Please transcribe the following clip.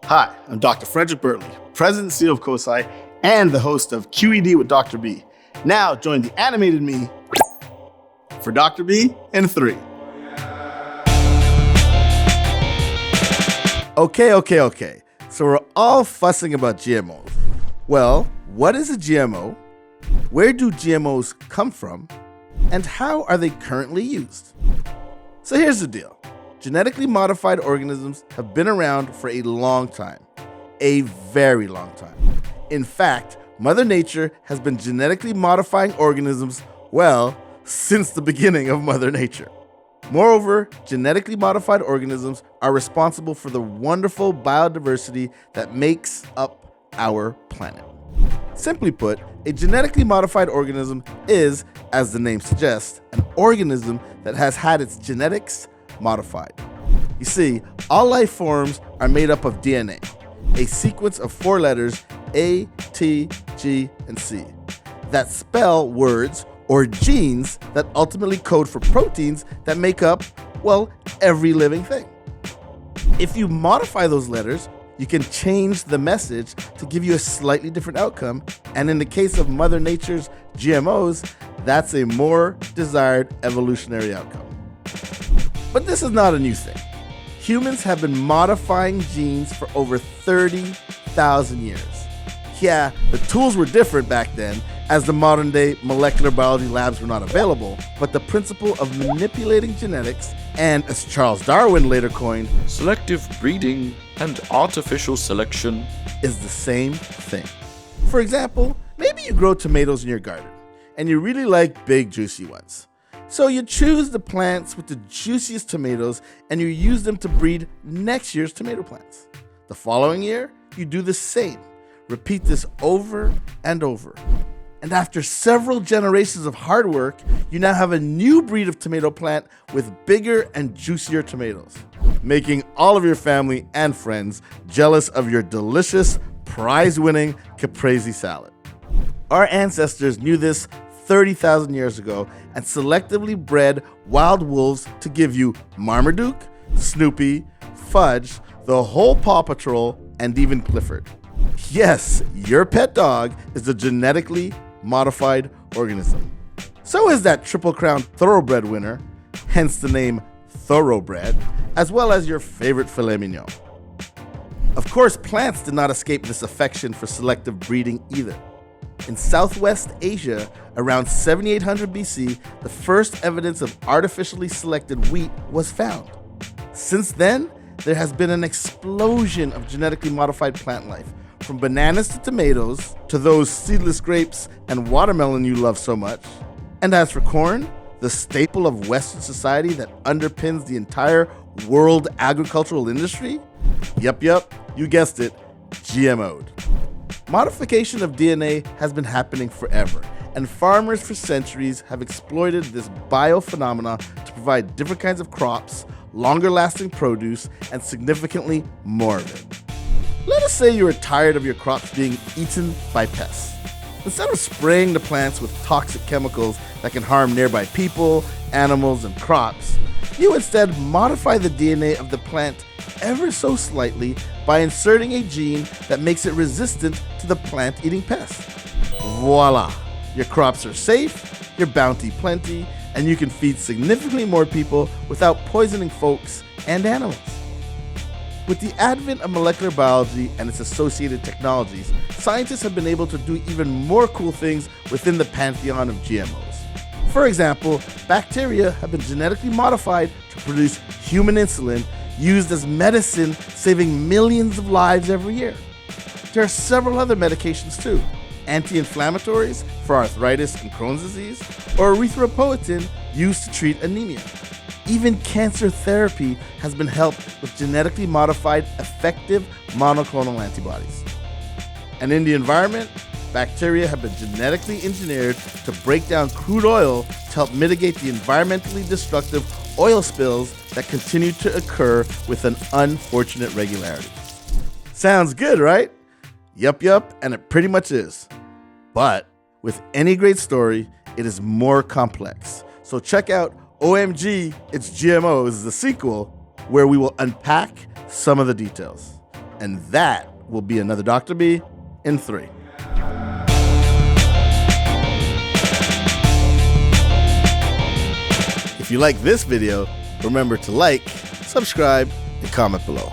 Hi, I'm Dr. Frederick Burley, President and CEO of COSI and the host of QED with Dr. B. Now join the animated me for Dr. B in 3. Okay. So we're all fussing about GMOs. Well, what is a GMO? Where do GMOs come from? And how are they currently used? So here's the deal. Genetically modified organisms have been around for a long time. A very long time. In fact, Mother Nature has been genetically modifying organisms, well, since the beginning of Mother Nature. Moreover, genetically modified organisms are responsible for the wonderful biodiversity that makes up our planet. Simply put, a genetically modified organism is, as the name suggests, an organism that has had its genetics modified. You see, all life forms are made up of DNA, a sequence of 4 letters A, T, G, and C that spell words or genes that ultimately code for proteins that make up, well, every living thing. If you modify those letters, you can change the message to give you a slightly different outcome, and in the case of Mother Nature's GMOs, that's a more desired evolutionary outcome. But this is not a new thing. Humans have been modifying genes for over 30,000 years. Yeah, the tools were different back then, as the modern day molecular biology labs were not available, but the principle of manipulating genetics, and as Charles Darwin later coined, selective breeding and artificial selection, is the same thing. For example, maybe you grow tomatoes in your garden, and you really like big, juicy ones. So you choose the plants with the juiciest tomatoes, and you use them to breed next year's tomato plants. The following year, you do the same. Repeat this over and over. And after several generations of hard work, you now have a new breed of tomato plant with bigger and juicier tomatoes, making all of your family and friends jealous of your delicious, prize-winning caprese salad. Our ancestors knew this 30,000 years ago and selectively bred wild wolves to give you Marmaduke, Snoopy, Fudge, the whole Paw Patrol, and even Clifford. Yes, your pet dog is a genetically modified organism. So is that Triple Crown Thoroughbred winner, hence the name Thoroughbred, as well as your favorite filet mignon. Of course, plants did not escape this affection for selective breeding either. In Southwest Asia, around 7800 BC, the first evidence of artificially selected wheat was found. Since then, there has been an explosion of genetically modified plant life, from bananas to tomatoes, to those seedless grapes and watermelon you love so much. And as for corn, the staple of Western society that underpins the entire world agricultural industry, yup, you guessed it, GMO'd. Modification of DNA has been happening forever, and farmers for centuries have exploited this biophenomena to provide different kinds of crops, longer lasting produce, and significantly more of it. Let us say you are tired of your crops being eaten by pests. Instead of spraying the plants with toxic chemicals that can harm nearby people, animals, and crops, you instead modify the DNA of the plant ever so slightly by inserting a gene that makes it resistant to the plant-eating pest. Voila! Your crops are safe, your bounty plenty, and you can feed significantly more people without poisoning folks and animals. With the advent of molecular biology and its associated technologies, scientists have been able to do even more cool things within the pantheon of GMOs. For example, bacteria have been genetically modified to produce human insulin used as medicine, saving millions of lives every year. There are several other medications too. Anti-inflammatories for arthritis and Crohn's disease, or erythropoietin used to treat anemia. Even cancer therapy has been helped with genetically modified effective monoclonal antibodies. And in the environment, bacteria have been genetically engineered to break down crude oil to help mitigate the environmentally destructive oil spills that continue to occur with an unfortunate regularity. Sounds good, right? Yup, and it pretty much is. But with any great story, it is more complex. So check out OMG, It's GMOs, the sequel, where we will unpack some of the details. And that will be another Dr. B in 3. If you like this video, remember to like, subscribe, and comment below.